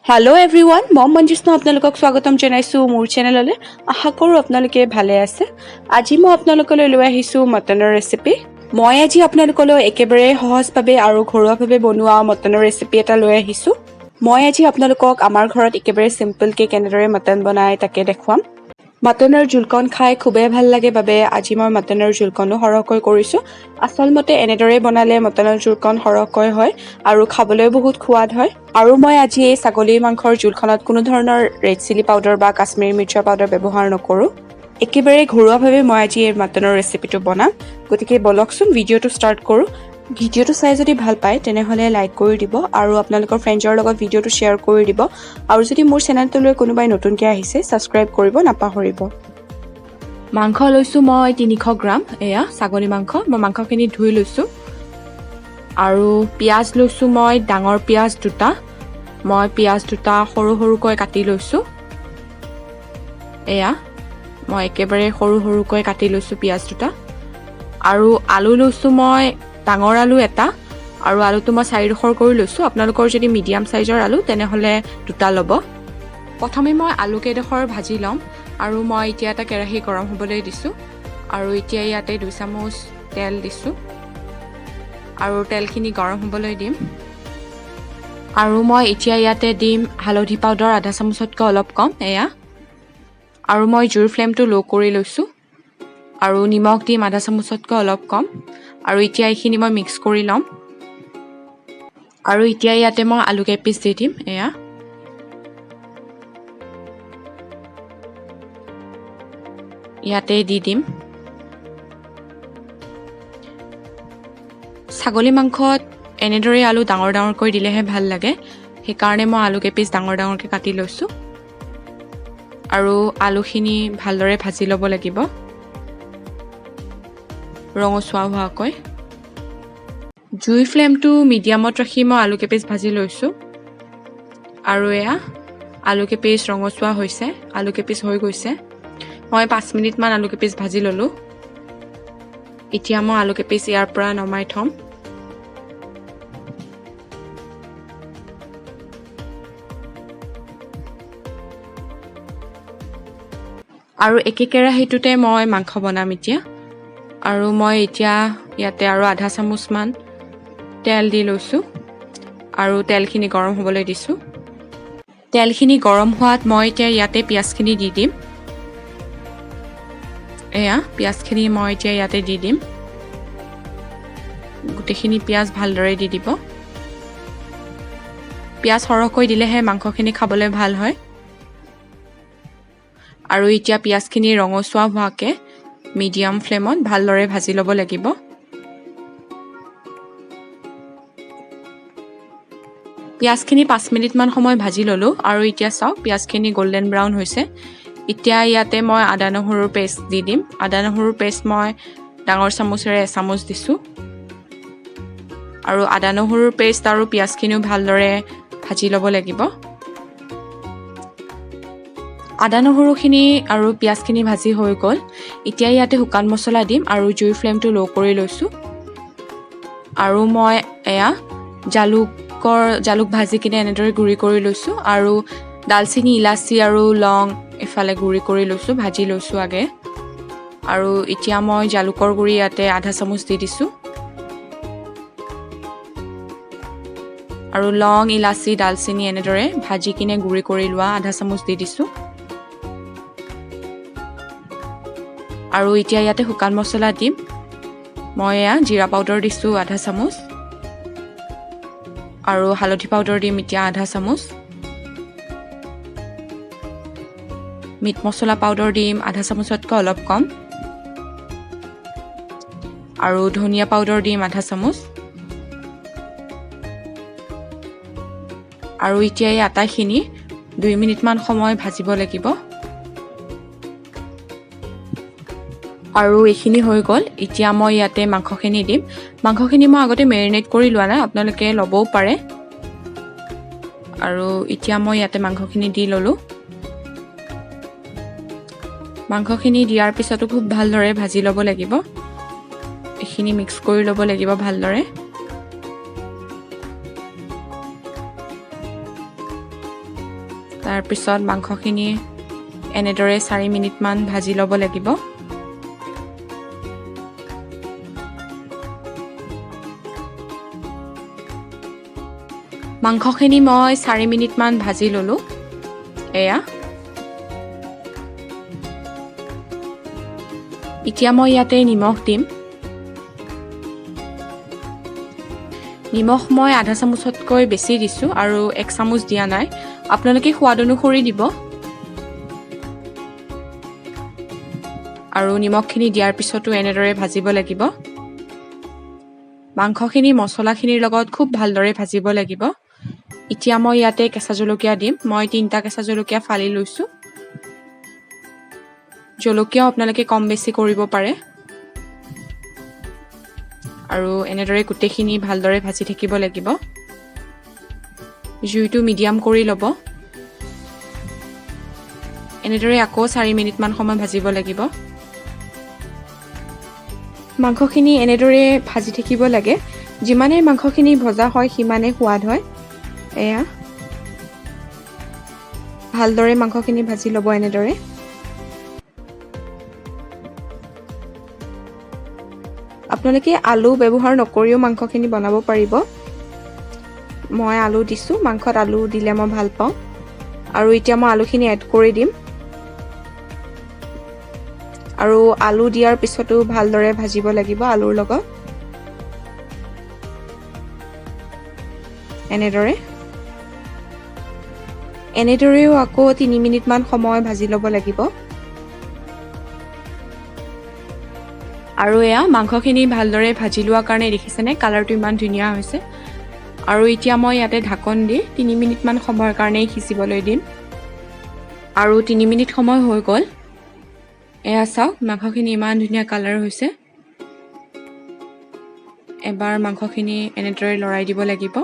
Hello everyone मम मंजुष्णा आपनालोকক स्वागतम जनाइছো মোৰ চেনেললে আশা কৰো আপোনালোকে ভালে আছে আজি মই আপোনালোকলৈ লৈ আহিছো মটনৰ ৰেচিপি মই আজি আপোনালোকলৈ একেবাৰে সহজভাৱে আৰু ঘৰুৱাভাৱে বনোৱা মটনৰ ৰেচিপি এটা লৈ আহিছো মই আজি আপোনালোকক আমাৰ ঘৰত একেবাৰে সিম্পল কে কেনেদৰে মটন বনাই তাকে দেখুৱাম মটনৰ জুলকন খাই খুবেই ভাল লাগে বাবে আজি মই মটনৰ জুলকনো হৰকৈ কৰিছো আসলমতে এনেদৰে বনালে মটনৰ জুলকন হৰকৈ হয় আৰু খাবলৈ বহুত সোৱাদ হয় আৰু মই আজি এই ছাগলীৰ মাংসৰ জুলখনত কোনো ধৰণৰ ৰেড চিলি পাউডাৰ বা কাশ্মীৰী মিৰ্চা পাউডাৰ ব্যৱহাৰ নকৰো একেবাৰে ঘৰুৱাভাৱে মই আজি এই মটনৰ ৰেচিপিটো বনাম গতিকে বলকচোন ভিডিঅটো ষ্টাৰ্ট কৰো ভিডিঅটো চাই যদি ভাল পায় তেনেহলে লাইক কৰি দিব আৰু আপোনালোকৰ ফ্ৰেণ্ডৰ লগত ভিডিঅটো শেয়াৰ কৰি দিব আৰু যদি মোৰ চেনেলটোলৈ কোনোবাই নতুনকৈ আহিছে সাবস্ক্ৰাইব কৰিব নাপাহৰিব মাংস লৈছো মই 300 গ্ৰাম এয়া ছাগলী মাংস মই মাংসখিনি ধুই লৈছো আৰু পিয়াজ লৈছো মই ডাঙৰ পিয়াজ দুটা মই পিয়াজ দুটা সৰু সৰুকৈ কাটি লৈছো এয়া মই একেবাৰে সৰু সৰুকৈ কাটি লৈছো পিয়াজ দুটা আৰু আলু লৈছো মই ডাঙৰ আলু এটা আৰু আলুটো মই 4 কৰি লৈছো আপোনালোকৰ যদি মিডিয়াম সাইজৰ আলু তেনেহলে দুটা লব প্ৰথমে মই আলু কেইডখৰ ভাজি লম আৰু মই এতিয়া এটা কেৰাহী গৰম হ'বলৈ দিছো আৰু এতিয়া ইয়াতে 2 চামুচ তেল দিছো আৰু তেলখিনি গৰম হ'বলৈ দিম আৰু মই এতিয়া ইয়াতে দিম হালধি পাউডাৰ আধা চামুচতকৈ অলপ কম এয়া আৰু মই জুইৰ ফ্লেমটো লো কৰি লৈছো আৰু নিমখ দিম আধা চামুচতকৈ অলপ কম আৰু এতিয়া এইখিনি মই মিক্স কৰি লম আৰু এতিয়া ইয়াতে মই আলু কেইপিচ দি দিম এয়া ইয়াতে দি দিম ছাগলী মাংসত এনেদৰে আলু ডাঙৰ ডাঙৰকৈ দিলেহে ভাল লাগে সেইকাৰণে মই আলু কেপিচ ডাঙৰ ডাঙৰকৈ কাটি লৈছো আৰু আলুখিনি ভালদৰে ভাজি ল'ব লাগিব ৰঙচুৱা হোৱাকৈ জুই ফ্লেমটো মিডিয়ামত ৰাখি মই আলু কেপিচ ভাজি লৈছো আৰু এয়া আলু কেপিচ ৰঙচুৱা হৈছে আলু কেপিচ হৈ গৈছে মই 5 মিনিট মান আলু কেপিচ ভাজি ললো এতিয়া মই আলু কেপিচ ইয়াৰ পৰা নমাই থম আৰু একে কেৰাহীটোতে মই মাংস বনাম এতিয়া আৰু মই এতিয়া ইয়াতে আৰু আধা চামুচ মান তেল দি লৈছো আৰু তেলখিনি গৰম হ'বলৈ দিছো তেলখিনি গৰম হোৱাত মই এতিয়া ইয়াতে পিয়াজখিনি দি দিম এয়া পিয়াজখিনি মই এতিয়া ইয়াতে দি দিম গোটেইখিনি পিয়াজ ভালদৰে দি দিব পিয়াজ সৰহকৈ দিলেহে মাংসখিনি খাবলৈ ভাল হয় আৰু এতিয়া পিয়াজখিনি ৰঙচুৱা হোৱাকে মিডিয়াম ফ্লেমত ভালদৰে ভাজি ল'ব লাগিব পিয়াজখিনি 5 মিনিট মান সময় ভাজি ললো আৰু এতিয়া চাওক পিয়াজখিনি গোল্ডেন ব্ৰাউন হৈছে এতিয়া ইয়াতে মই আদা নহৰুৰ পেষ্ট দি দিম আদা নহৰুৰ পেষ্ট মই ডাঙৰ চামুচেৰে 1 চামুচ দিছো আৰু আদা নহৰুৰ পেষ্ট আৰু পিয়াজখিনিও ভালদৰে ভাজি ল'ব লাগিব আদা নহৰুখিনি আৰু পিয়াজখিনি ভাজি হৈ গ'ল এতিয়া ইয়াতে শুকান মছলা দিম আৰু জুইৰ ফ্লেমটো লো কৰি লৈছো আৰু মই এয়া জালুক ভাজি কিনে এনেদৰে গুৰি কৰি লৈছো আৰু দালচিনি ইলাচি আৰু লং এফালে গুৰি কৰি লৈছো ভাজি লৈছো আগে আৰু এতিয়া মই জালুকৰ গুৰি ইয়াতে আধা চামুচ দি দিছো আৰু লং ইলাচি দালচিনি এনেদৰে ভাজি কিনে গুৰি কৰি লোৱা আধা চামুচ দি দিছো আৰু এতিয়া ইয়াতে শুকান মছলা দিম মই এয়া জিৰা পাউডাৰ দিছো আধা চামুচ আৰু হালধি পাউডাৰ দিম এতিয়া আধা চামুচ মিট মছলা পাউডাৰ দিম আধা চামুচতকৈ অলপ কম আৰু ধনিয়া পাউডাৰ দিম আধা চামুচ আৰু এতিয়া এই আটাখিনি 2 মিনিট মান সময় ভাজিব লাগিব আৰু এইখিনি হৈ গ'ল এতিয়া মই ইয়াতে মাংসখিনি দিম মাংসখিনি মই আগতে মেৰিনেট কৰি লোৱা নাই আপোনালোকে ল'বও পাৰে আৰু এতিয়া মই ইয়াতে মাংসখিনি দি ললো মাংসখিনি দিয়াৰ পিছতো খুব ভালদৰে ভাজি ল'ব লাগিব এইখিনি মিক্স কৰি ল'ব লাগিব ভালদৰে তাৰপিছত মাংসখিনি এনেদৰে 4 মিনিটমান ভাজি ল'ব লাগিব। মাংসখিনি মই 4 মিনিটমান ভাজি ল'লোঁ। এয়া এতিয়া মই ইয়াতে নিমখ দিম। নিমখ মই আধা চামুচতকৈ বেছি দিছোঁ আৰু 1 চামুচ দিয়া নাই। আপোনালোকে সোৱাদ অনুসৰি দিব। আৰু নিমখখিনি দিয়াৰ পিছতো এনেদৰে ভাজিব লাগিব। মাংসখিনি মছলাখিনিৰ লগত খুব ভালদৰে ভাজিব লাগিব। এতিয়া মই ইয়াতে কেঁচা জলকীয়া দিম। মই 3টা কেঁচা জলকীয়া ফালি লৈছোঁ। জলকীয়াও আপোনালোকে কম বেছি কৰিব পাৰে। আৰু এনেদৰে গোটেইখিনি ভালদৰে ভাজি থাকিব লাগিব। জুইটো মিডিয়াম কৰি ল'ব। এনেদৰে আকৌ 4 মিনিটমান সময় ভাজিব লাগিব। মাংসখিনি এনেদৰে ভাজি থাকিব লাগে। যিমানে মাংসখিনি ভজা হয় সিমানে সোৱাদ হয়। এয়া ভালদৰে মাংসখিনি ভাজি ল'ব এনেদৰে। আপোনালোকে আলু ব্যৱহাৰ নকৰিও মাংসখিনি বনাব পাৰিব। মই আলু দিছোঁ। মাংসত আলু দিলে মই ভাল পাওঁ। আৰু এতিয়া মই আলুখিনি এড কৰি দিম। আৰু আলু দিয়াৰ পিছতো ভালদৰে ভাজিব লাগিব আলুৰ লগত। এনেদৰেও আকৌ 3 মিনিটমান সময় ভাজি ল'ব লাগিব। আৰু এয়া মাংসখিনি ভালদৰে ভাজি লোৱাৰ কাৰণে দেখিছেনে কালাৰটো ইমান ধুনীয়া হৈছে। আৰু এতিয়া মই ইয়াতে ঢাকন দি 3 মিনিটমান সময়ৰ কাৰণে সিজিবলৈ দিম। আৰু 3 মিনিট সময় হৈ গ'ল। এয়া চাওক মাংসখিনি ইমান ধুনীয়া কালাৰ হৈছে। এবাৰ মাংসখিনি এনেদৰে লৰাই দিব লাগিব।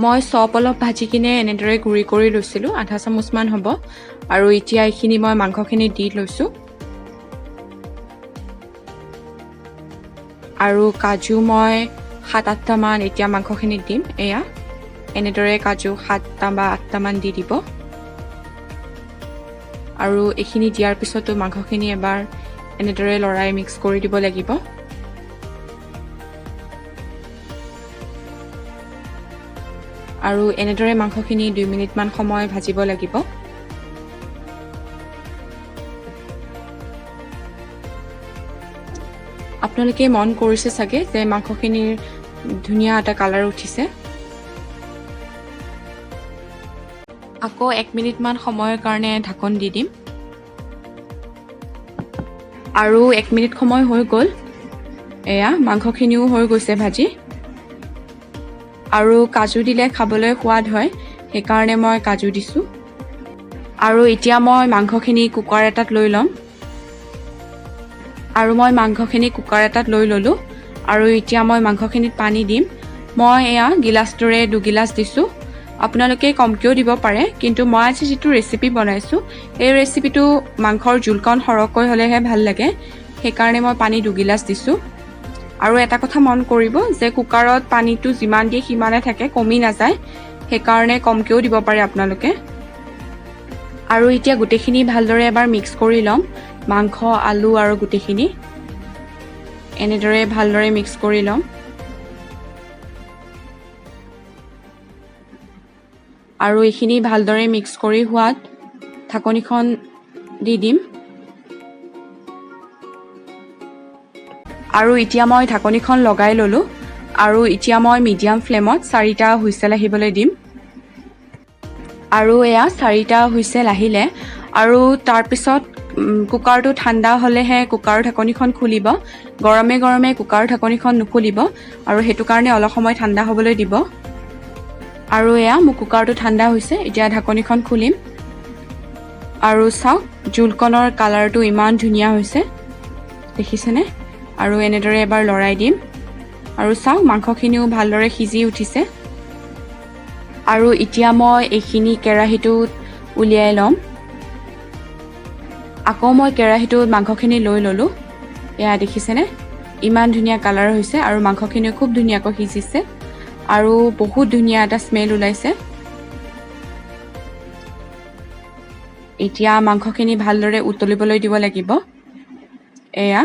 মই চপ অলপ ভাজি কিনে এনেদৰে গুড়ি কৰি লৈছিলোঁ। আধা চামুচমান হ'ব। আৰু এতিয়া এইখিনি মই মাংসখিনি দি লৈছোঁ। আৰু কাজু মই 7-8টামান এতিয়া মাংসখিনিত দিম। এয়া এনেদৰে কাজু 7টা বা 8টামান দি দিব। আৰু এইখিনি দিয়াৰ পিছতো মাংসখিনি এবাৰ এনেদৰে লৰাই মিক্স কৰি দিব লাগিব। আৰু এনেদৰে মাংসখিনি 2 মিনিটমান সময় ভাজিব লাগিব। আপোনালোকে মন কৰিছে চাগে যে মাংসখিনিৰ ধুনীয়া এটা কালাৰ উঠিছে। আকৌ 1 মিনিটমান সময়ৰ কাৰণে ঢাকন দি দিম। আৰু 1 মিনিট সময় হৈ গ'ল। এয়া মাংসখিনিও হৈ গৈছে ভাজি। আৰু কাজু দিলে খাবলৈ সোৱাদ হয়, সেইকাৰণে মই কাজু দিছোঁ। আৰু এতিয়া মই মাংসখিনি কুকাৰ এটাত লৈ ল'ম। আৰু মই মাংসখিনি কুকাৰ এটাত লৈ ল'লোঁ। আৰু এতিয়া মই মাংসখিনিত পানী দিম। মই এয়া গিলাচটোৰে 2 গিলাচ দিছোঁ। আপোনালোকে কমকৈও দিব পাৰে, কিন্তু মই আজি যিটো ৰেচিপি বনাইছোঁ এই ৰেচিপিটো মাংসৰ জোলকণ সৰহকৈ হ'লেহে ভাল লাগে, সেইকাৰণে মই পানী 2 গিলাচ দিছোঁ। আৰু এটা কথা মন কৰিব যে কুকাৰত পানীটো যিমান দিয়ে সিমানে থাকে, কমি নাযায়, সেইকাৰণে কমকৈও দিব পাৰে আপোনালোকে। আৰু এতিয়া গোটেইখিনি ভালদৰে এবাৰ মিক্স কৰি ল'ম। মাংস, আলু আৰু গোটেইখিনি এনেদৰে ভালদৰে মিক্স কৰি ল'ম। আৰু এইখিনি ভালদৰে মিক্স কৰি হোৱাত ঢাকনিখন দি দিম। আৰু এতিয়া মই ঢাকনিখন লগাই ল'লোঁ। আৰু এতিয়া মই মিডিয়াম ফ্লেমত 4টা হুইচেল আহিবলৈ দিম। আৰু এয়া 4টা হুইচেল আহিলে আৰু তাৰপিছত কুকাৰটো ঠাণ্ডা হ'লেহে কুকাৰৰ ঢাকনিখন খুলিব। গৰমে গৰমে কুকাৰৰ ঢাকনিখন নুখুলিব, আৰু সেইটো কাৰণে অলপ সময় ঠাণ্ডা হ'বলৈ দিব। আৰু এয়া মোৰ কুকাৰটো ঠাণ্ডা হৈছে। এতিয়া ঢাকনিখন খুলিম। আৰু চাওক জোলকণৰ কালাৰটো ইমান ধুনীয়া হৈছে, দেখিছেনে? আৰু এনেদৰে এবাৰ লৰাই দিম। আৰু চাওক মাংসখিনিও ভালদৰে সিজি উঠিছে। আৰু এতিয়া মই এইখিনি কেৰাহীটোত উলিয়াই ল'ম। আকৌ মই কেৰাহীটোত মাংসখিনি লৈ ল'লোঁ। এয়া দেখিছেনে? ইমান ধুনীয়া কালাৰ হৈছে আৰু মাংসখিনি খুব ধুনীয়াকৈ সিজিছে আৰু বহুত ধুনীয়া এটা স্মেল ওলাইছে এতিয়া মাংসখিনি ভালদৰে উতলিবলৈ দিব লাগিব এয়া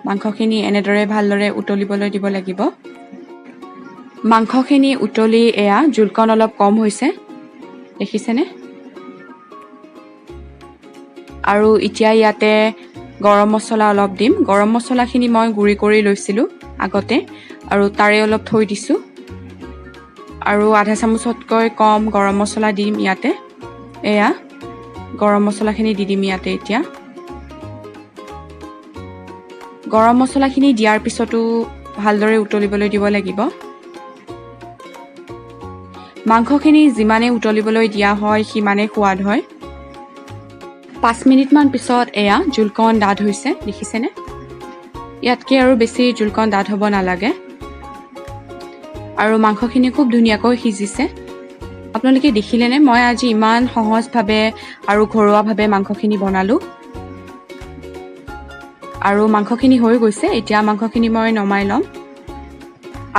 মাংসখিনি এনেদৰে ভালদৰে উতলিবলৈ দিব লাগিব মাংসখিনি উতলি এয়া জুলকণ অলপ কম হৈছে দেখিছেনে আৰু এতিয়া ইয়াতে গৰম মছলা অলপ দিম গৰম মছলাখিনি মই গুৰি কৰি লৈছিলোঁ আগতে আৰু তাৰে অলপ থৈ দিছোঁ আৰু আধা চামুচতকৈ কম গৰম মছলা দিম ইয়াতে এয়া গৰম মছলাখিনি দি দিম ইয়াতে এতিয়া গৰম মছলাখিনি দিয়াৰ পিছতো ভালদৰে উতলিবলৈ দিব লাগিব মাংসখিনি যিমানে উতলিবলৈ দিয়া হয় সিমানে সোৱাদ হয় 5 মিনিটমান পিছত এয়া জুলকণ ডাঠ হৈছে দেখিছেনে ইয়াতকৈ আৰু বেছি জুলকণ ডাঠ হ'ব নালাগে আৰু মাংসখিনি খুব ধুনীয়াকৈ সিজিছে আপোনালোকে দেখিলেনে মই আজি ইমান সহজভাৱে আৰু ঘৰুৱাভাৱে মাংসখিনি বনালোঁ আৰু মাংসখিনি হৈ গৈছে এতিয়া মাংসখিনি মই নমাই ল'ম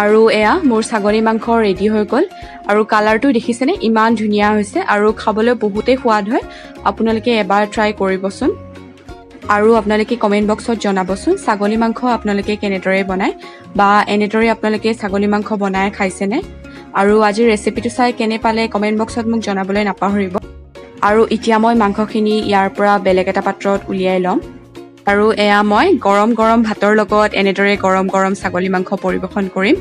আৰু এয়া মোৰ ছাগলী মাংস ৰেডি হৈ গ'ল আৰু কালাৰটো দেখিছেনে ইমান ধুনীয়া হৈছে আৰু খাবলৈ বহুতেই সোৱাদ হয় আপোনালোকে এবাৰ ট্ৰাই কৰিবচোন আৰু আপোনালোকে কমেণ্ট বক্সত জনাবচোন ছাগলী মাংস আপোনালোকে কেনেদৰে বনায় বা এনেদৰে আপোনালোকে ছাগলী মাংস বনাই খাইছেনে আৰু আজিৰ ৰেচিপিটো চাই কেনে পালে কমেণ্ট বক্সত মোক জনাবলৈ নাপাহৰিব আৰু এতিয়া মই মাংসখিনি ইয়াৰ পৰা বেলেগ এটা পাত্ৰত উলিয়াই ল'ম আৰু এয়া মই গৰম গৰম ভাতৰ লগত এনেদৰে গৰম গৰম ছাগলী মাংস পৰিৱেশন কৰিম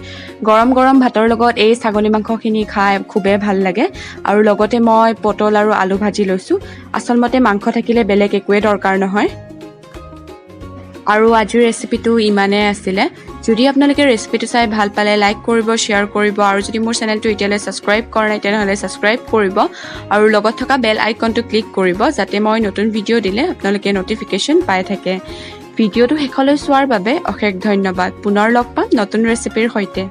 গৰম গৰম ভাতৰ লগত এই ছাগলী মাংসখিনি খাই খুবেই ভাল লাগে আৰু লগতে মই পটল আৰু আলু ভাজি লৈছোঁ আচলতে মাংস থাকিলে বেলেগ একোৱে দৰকাৰ নহয় আৰু আজিৰ ৰেচিপিটো ইমানেই আছিলে যদি আপোনালোকে ৰেচিপিটো চাই ভাল পালে লাইক কৰিব শ্বেয়াৰ কৰিব আৰু যদি মোৰ চেনেলটো এতিয়ালৈ ছাবস্ক্ৰাইব কৰা নাই তেনেহ'লে ছাবস্ক্ৰাইব কৰিব আৰু লগত থকা বেল আইকনটো ক্লিক কৰিব যাতে মই নতুন ভিডিঅ' দিলে আপোনালোকে নটিফিকেশ্যন পাই থাকে ভিডিঅ'টো শেষলৈ চোৱাৰ বাবে অশেষ ধন্যবাদ পুনৰ লগ পাম নতুন ৰেচিপিৰ সৈতে